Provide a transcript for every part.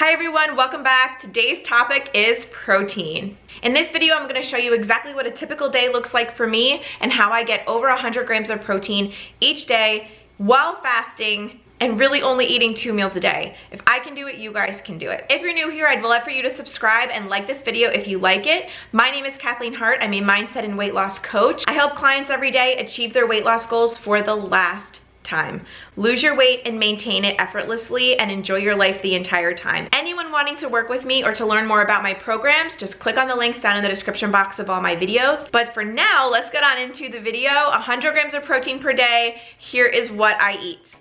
Hi everyone, welcome back. Today's topic is protein. In this video, I'm gonna show you exactly what a typical day looks like for me and how I get over 100 grams of protein each day while fasting and really only eating 2 meals a day. If I can do it, you guys can do it. If you're new here, I'd love for you to subscribe and like this video if you like it. My name is Kathleen Hart. I'm a mindset and weight loss coach. I help clients every day achieve their weight loss goals for the last time. Lose your weight and maintain it effortlessly and enjoy your life the entire time. Anyone wanting to work with me or to learn more about my programs, just click on the links down in the description box of all my videos. But for now, let's get on into the video. 100 grams of protein per day. Here is what I eat.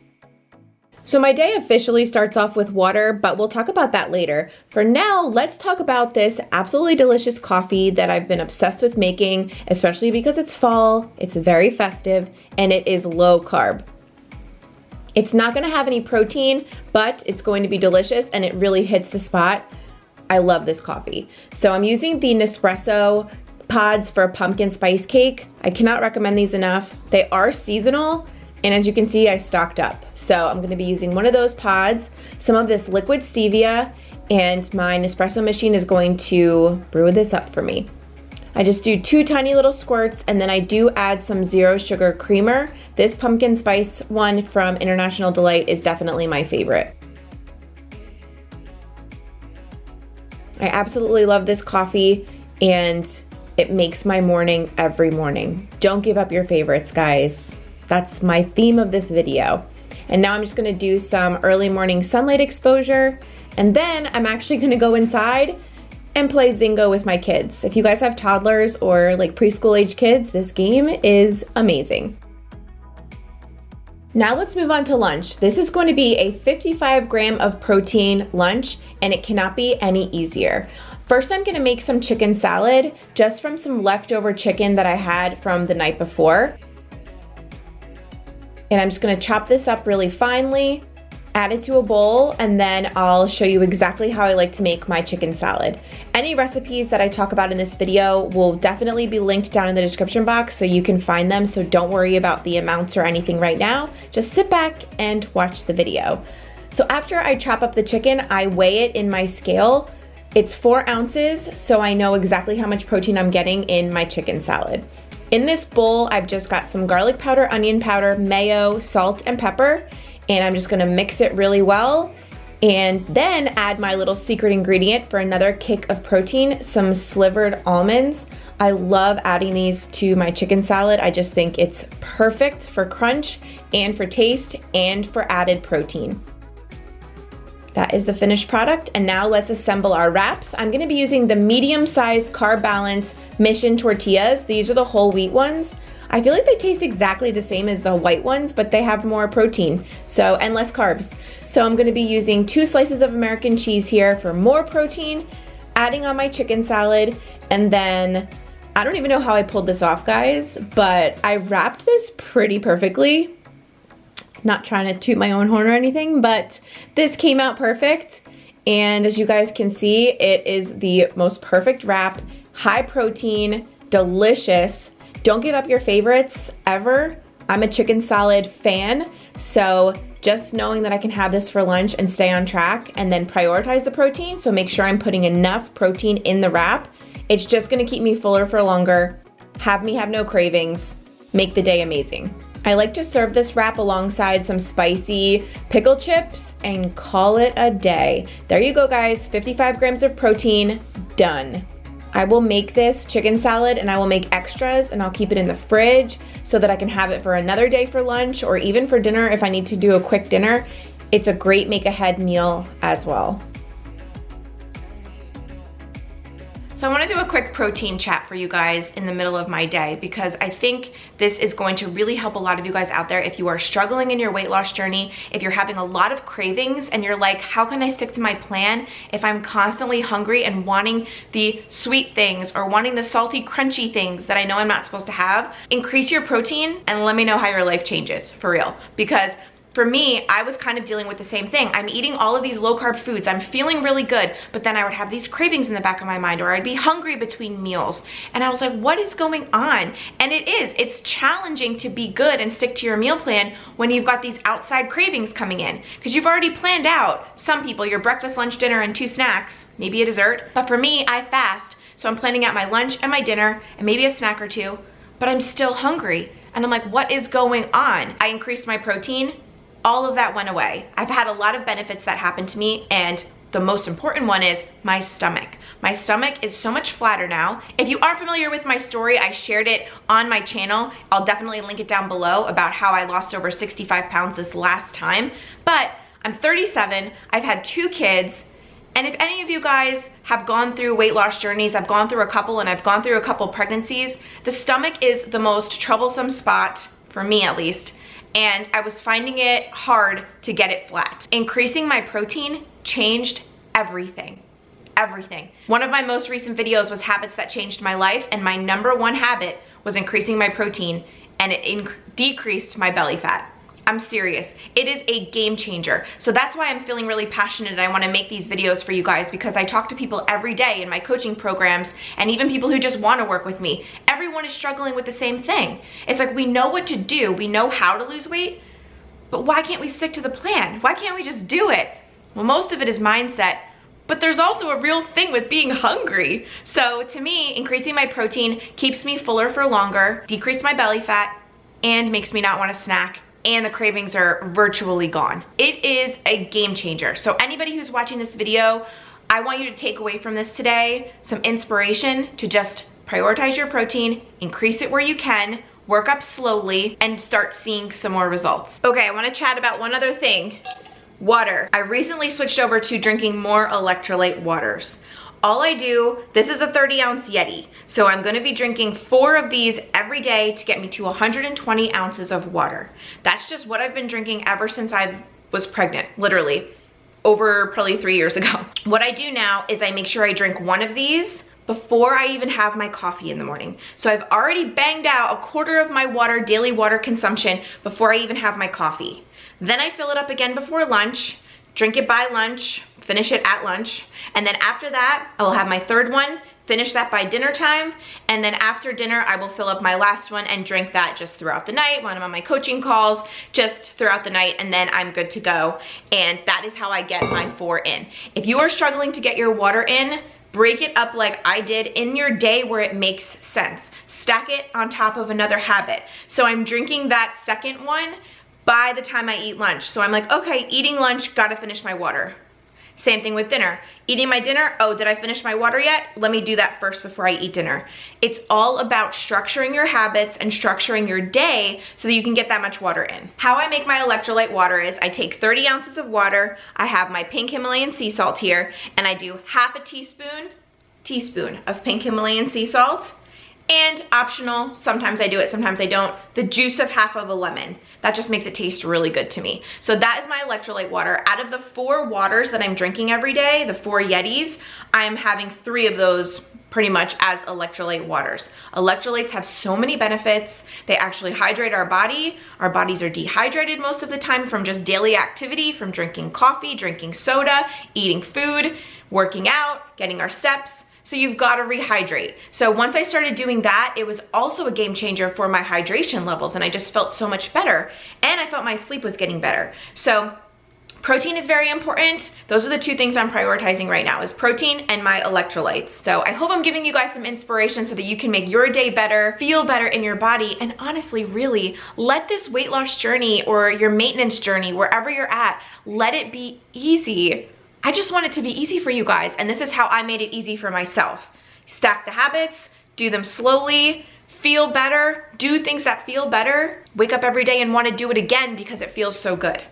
So my day officially starts off with water, but we'll talk about that later. For now, let's talk about this absolutely delicious coffee that I've been obsessed with making, especially because it's fall, it's very festive, and it is low carb. It's not gonna have any protein, but it's going to be delicious and it really hits the spot. I love this coffee. So I'm using the Nespresso pods for pumpkin spice cake. I cannot recommend these enough. They are seasonal, and as you can see, I stocked up. So I'm gonna be using one of those pods, some of this liquid stevia, and my Nespresso machine is going to brew this up for me. I just do 2 tiny little squirts, and then I do add some zero sugar creamer. This pumpkin spice one from International Delight is definitely my favorite. I absolutely love this coffee, and it makes my morning every morning. Don't give up your favorites, guys. That's my theme of this video. And now I'm just gonna do some early morning sunlight exposure, and then I'm actually gonna go inside and play Zynga with my kids. If you guys have toddlers or like preschool age kids, this game is amazing. Now let's move on to lunch. This is going to be a 55 gram of protein lunch, and it cannot be any easier. First, I'm gonna make some chicken salad just from some leftover chicken that I had from the night before. And I'm just gonna chop this up really finely, add it to a bowl, and then I'll show you exactly how I like to make my chicken salad. Any recipes that I talk about in this video will definitely be linked down in the description box so you can find them, so don't worry about the amounts or anything right now. Just sit back and watch the video. So after I chop up the chicken, I weigh it in my scale. It's 4 ounces, so I know exactly how much protein I'm getting in my chicken salad. In this bowl, I've just got some garlic powder, onion powder, mayo, salt, and pepper. And I'm just gonna mix it really well and then add my little secret ingredient for another kick of protein, some slivered almonds. I love adding these to my chicken salad. I just think it's perfect for crunch and for taste and for added protein. That is the finished product, and now let's assemble our wraps. I'm gonna be using the medium-sized Carb Balance Mission tortillas. These are the whole wheat ones. I feel like they taste exactly the same as the white ones, but they have more protein, and less carbs. So I'm gonna be using 2 slices of American cheese here for more protein, adding on my chicken salad, and then, I don't even know how I pulled this off, guys, but I wrapped this pretty perfectly. Not trying to toot my own horn or anything, but this came out perfect. And as you guys can see, it is the most perfect wrap, high protein, delicious. Don't give up your favorites ever. I'm a chicken salad fan, so just knowing that I can have this for lunch and stay on track and then prioritize the protein, so make sure I'm putting enough protein in the wrap. It's just gonna keep me fuller for longer, have me have no cravings, make the day amazing. I like to serve this wrap alongside some spicy pickle chips and call it a day. There you go, guys, 55 grams of protein, done. I will make this chicken salad and I will make extras and I'll keep it in the fridge so that I can have it for another day for lunch or even for dinner if I need to do a quick dinner. It's a great make ahead meal as well. So I want to do a quick protein chat for you guys in the middle of my day because I think this is going to really help a lot of you guys out there if you are struggling in your weight loss journey, if you're having a lot of cravings and you're like, how can I stick to my plan if I'm constantly hungry and wanting the sweet things or wanting the salty, crunchy things that I know I'm not supposed to have? Increase your protein and let me know how your life changes, for real. Because for me, I was kind of dealing with the same thing. I'm eating all of these low carb foods. I'm feeling really good, but then I would have these cravings in the back of my mind, or I'd be hungry between meals. And I was like, what is going on? And it's challenging to be good and stick to your meal plan when you've got these outside cravings coming in, because you've already planned out, some people, your breakfast, lunch, dinner, and 2 snacks, maybe a dessert. But for me, I fast. So I'm planning out my lunch and my dinner and maybe a snack or 2, but I'm still hungry. And I'm like, what is going on? I increased my protein. All of that went away. I've had a lot of benefits that happened to me, and the most important one is my stomach. My stomach is so much flatter now. If you aren't familiar with my story, I shared it on my channel. I'll definitely link it down below about how I lost over 65 pounds this last time. But I'm 37, I've had 2 kids, and if any of you guys have gone through weight loss journeys, I've gone through a couple, and I've gone through a couple pregnancies, the stomach is the most troublesome spot, for me at least, and I was finding it hard to get it flat. Increasing my protein changed everything. Everything. One of my most recent videos was habits that changed my life, and my #1 habit was increasing my protein, and it decreased my belly fat. I'm serious. It is a game changer. So that's why I'm feeling really passionate, and I want to make these videos for you guys, because I talk to people every day in my coaching programs, and even people who just want to work with me. Everyone is struggling with the same thing. It's like, we know what to do, we know how to lose weight, but why can't we stick to the plan? Why can't we just do it? Well, most of it is mindset, but there's also a real thing with being hungry. So to me, increasing my protein keeps me fuller for longer, decrease my belly fat, and makes me not want to snack, and the cravings are virtually gone. It is a game changer. So anybody who's watching this video, I want you to take away from this today some inspiration to just prioritize your protein, increase it where you can, work up slowly, and start seeing some more results. Okay, I want to chat about one other thing. Water. I recently switched over to drinking more electrolyte waters. All I do, this is a 30-ounce Yeti, so I'm gonna be drinking 4 of these every day to get me to 120 ounces of water. That's just what I've been drinking ever since I was pregnant, literally, over probably 3 years ago. What I do now is I make sure I drink 1 of these before I even have my coffee in the morning. So I've already banged out 1/4 of my daily water consumption before I even have my coffee. Then I fill it up again before lunch, drink it by lunch, finish it at lunch, and then after that, I will have my 3rd one, finish that by dinner time, and then after dinner, I will fill up my last one and drink that just throughout the night when I'm on my coaching calls, just throughout the night, and then I'm good to go. And that is how I get my 4 in. If you are struggling to get your water in, break it up like I did in your day where it makes sense. Stack it on top of another habit. So I'm drinking that 2nd one by the time I eat lunch. So I'm like, okay, eating lunch, gotta finish my water. Same thing with dinner. Eating my dinner, oh, did I finish my water yet? Let me do that first before I eat dinner. It's all about structuring your habits and structuring your day so that you can get that much water in. How I make my electrolyte water is I take 30 ounces of water, I have my pink Himalayan sea salt here, and I do half a teaspoon of pink Himalayan sea salt, and optional, sometimes I do it, sometimes I don't, the juice of half of a lemon. That just makes it taste really good to me. So that is my electrolyte water. Out of the 4 waters that I'm drinking every day, the 4 Yetis, I'm having 3 of those pretty much as electrolyte waters. Electrolytes have so many benefits. They actually hydrate our body. Our bodies are dehydrated most of the time from just daily activity, from drinking coffee, drinking soda, eating food, working out, getting our steps. So you've got to rehydrate. So once I started doing that, it was also a game changer for my hydration levels, and I just felt so much better, and I felt my sleep was getting better. So protein is very important. Those are the 2 things I'm prioritizing right now, is protein and my electrolytes. So I hope I'm giving you guys some inspiration so that you can make your day better, feel better in your body, and honestly, really, let this weight loss journey or your maintenance journey, wherever you're at, let it be easy. I just want it to be easy for you guys, and this is how I made it easy for myself. Stack the habits, do them slowly, feel better, do things that feel better, wake up every day and want to do it again because it feels so good.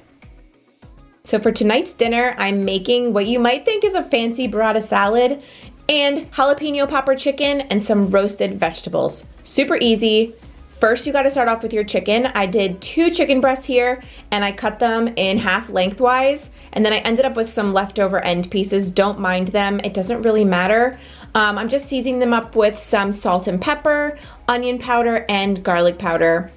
So for tonight's dinner, I'm making what you might think is a fancy burrata salad and jalapeno popper chicken and some roasted vegetables. Super easy. First, you gotta start off with your chicken. I did 2 chicken breasts here, and I cut them in half lengthwise, and then I ended up with some leftover end pieces. Don't mind them, it doesn't really matter. I'm just seasoning them up with some salt and pepper, onion powder, and garlic powder.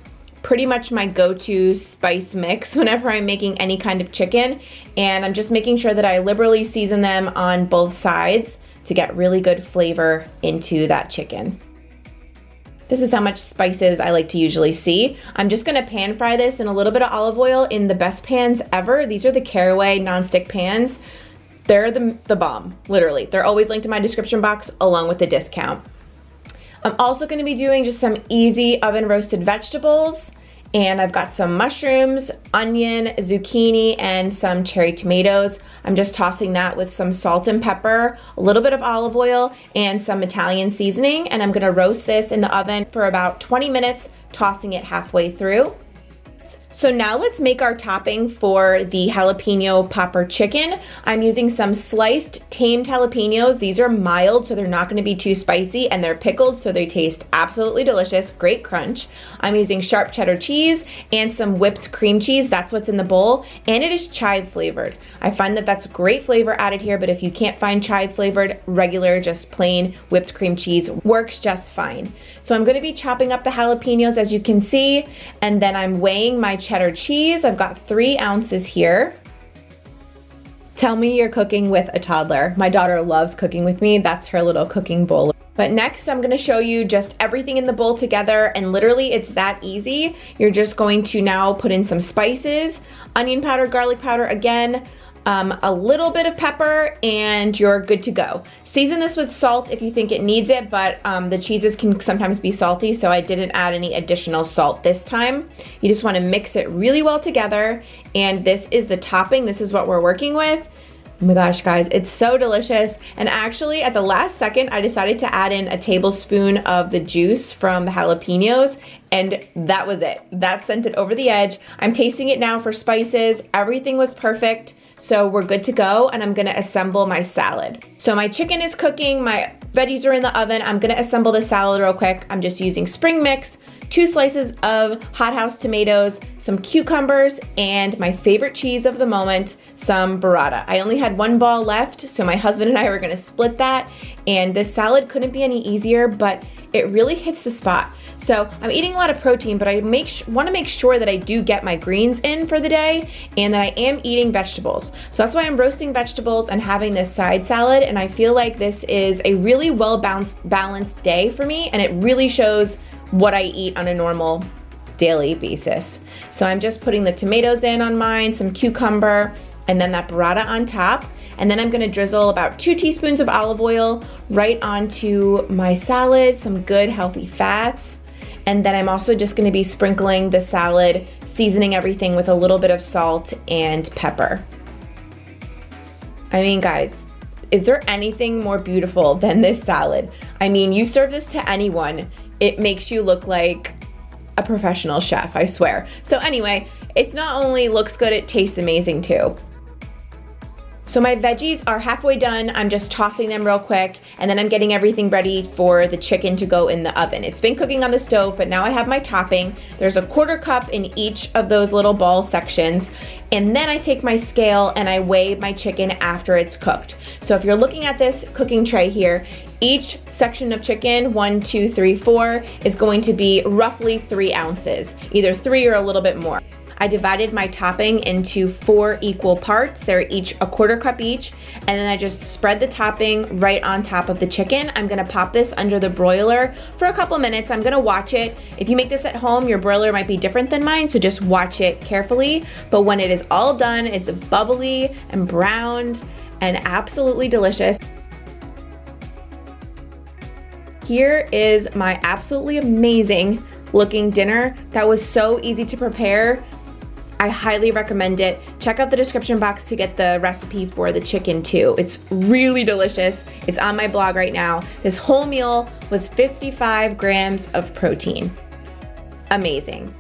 pretty much my go-to spice mix whenever I'm making any kind of chicken, and I'm just making sure that I liberally season them on both sides to get really good flavor into that chicken. This is how much spices I like to usually see. I'm just gonna pan fry this in a little bit of olive oil in the best pans ever. These are the Caraway nonstick pans. They're the bomb, literally. They're always linked in my description box along with the discount. I'm also gonna be doing just some easy oven roasted vegetables, and I've got some mushrooms, onion, zucchini, and some cherry tomatoes. I'm just tossing that with some salt and pepper, a little bit of olive oil, and some Italian seasoning, and I'm gonna roast this in the oven for about 20 minutes, tossing it halfway through. So now let's make our topping for the jalapeno popper chicken. I'm using some sliced tamed jalapenos. These are mild, so they're not gonna be too spicy, and they're pickled, so they taste absolutely delicious, great crunch. I'm using sharp cheddar cheese and some whipped cream cheese. That's what's in the bowl, and it is chive flavored. I find that that's great flavor added here, but if you can't find chive flavored, regular, just plain whipped cream cheese works just fine. So I'm gonna be chopping up the jalapenos, as you can see, and then I'm weighing my cheddar cheese. I've got 3 ounces here. Tell me you're cooking with a toddler. My daughter loves cooking with me. That's her little cooking bowl. But next I'm gonna show you just everything in the bowl together, and literally it's that easy. You're just going to now put in some spices, onion powder, garlic powder again, a little bit of pepper, and you're good to go. Season this with salt if you think it needs it, but the cheeses can sometimes be salty, so I didn't add any additional salt this time. You just wanna mix it really well together, and this is the topping. This is what we're working with. Oh my gosh, guys, it's so delicious. And actually, at the last second, I decided to add in a tablespoon of the juice from the jalapenos, and that was it. That sent it over the edge. I'm tasting it now for spices. Everything was perfect. So we're good to go, and I'm gonna assemble my salad. So my chicken is cooking, my veggies are in the oven. I'm gonna assemble the salad real quick. I'm just using spring mix, 2 slices of hothouse tomatoes, some cucumbers, and my favorite cheese of the moment, some burrata. I only had 1 ball left, so my husband and I were gonna split that, and this salad couldn't be any easier, but it really hits the spot. So I'm eating a lot of protein, but I want to make sure that I do get my greens in for the day, and that I am eating vegetables. So that's why I'm roasting vegetables and having this side salad, and I feel like this is a really balanced day for me, and it really shows what I eat on a normal daily basis. So I'm just putting the tomatoes in on mine, some cucumber, and then that burrata on top. And then I'm gonna drizzle about 2 teaspoons of olive oil right onto my salad, some good healthy fats. And then I'm also just gonna be sprinkling the salad, seasoning everything with a little bit of salt and pepper. I mean, guys, is there anything more beautiful than this salad? I mean, you serve this to anyone, it makes you look like a professional chef, I swear. So anyway, it not only looks good, it tastes amazing too. So my veggies are halfway done. I'm just tossing them real quick, and then I'm getting everything ready for the chicken to go in the oven. It's been cooking on the stove, but now I have my topping. There's a 1/4 cup in each of those little ball sections, and then I take my scale and I weigh my chicken after it's cooked. So if you're looking at this cooking tray here, each section of chicken, 1, 2, 3, 4, is going to be roughly 3 ounces, either 3 or a little bit more. I divided my topping into 4 equal parts. They're each a 1/4 cup each, and then I just spread the topping right on top of the chicken. I'm gonna pop this under the broiler for a couple minutes. I'm gonna watch it. If you make this at home, your broiler might be different than mine, so just watch it carefully. But when it is all done, it's bubbly and browned and absolutely delicious. Here is my absolutely amazing looking dinner that was so easy to prepare. I highly recommend it. Check out the description box to get the recipe for the chicken too. It's really delicious. It's on my blog right now. This whole meal was 55 grams of protein. Amazing.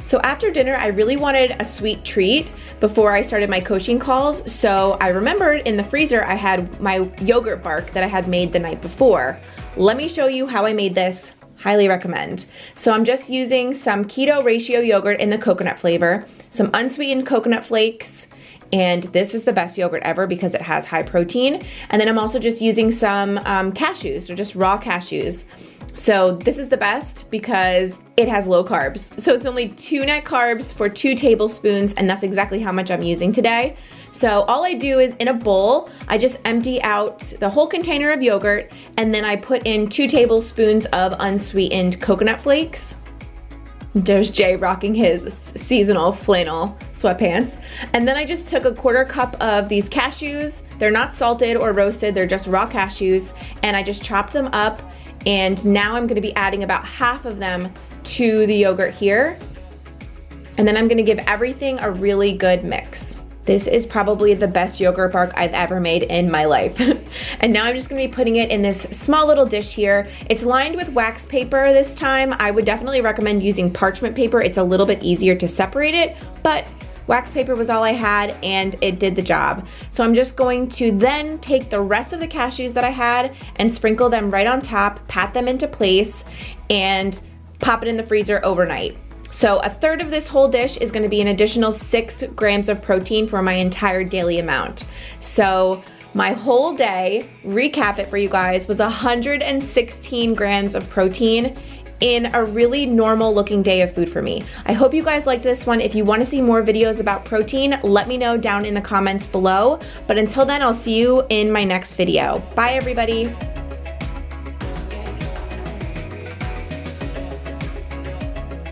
So after dinner, I really wanted a sweet treat before I started my coaching calls. So I remembered in the freezer, I had my yogurt bark that I had made the night before. Let me show you how I made this. Highly recommend. So I'm just using some keto ratio yogurt in the coconut flavor, some unsweetened coconut flakes, and this is the best yogurt ever because it has high protein. And then I'm also just using some cashews, or just raw cashews. So this is the best because it has low carbs. So it's only 2 net carbs for 2 tablespoons, and that's exactly how much I'm using today. So all I do is in a bowl, I just empty out the whole container of yogurt, and then I put in 2 tablespoons of unsweetened coconut flakes. There's Jay rocking his seasonal flannel sweatpants. And then I just took a 1/4 cup of these cashews. They're not salted or roasted, they're just raw cashews, and I just chopped them up. And now I'm gonna be adding about half of them to the yogurt here. And then I'm gonna give everything a really good mix. This is probably the best yogurt bark I've ever made in my life. And now I'm just gonna be putting it in this small little dish here. It's lined with wax paper this time. I would definitely recommend using parchment paper. It's a little bit easier to separate it, but wax paper was all I had and it did the job. So I'm just going to then take the rest of the cashews that I had and sprinkle them right on top, pat them into place, and pop it in the freezer overnight. So 1/3 of this whole dish is gonna be an additional 6 grams of protein for my entire daily amount. So my whole day, recap it for you guys, was 116 grams of protein in a really normal looking day of food for me. I hope you guys liked this one. If you wanna see more videos about protein, let me know down in the comments below. But until then, I'll see you in my next video. Bye everybody.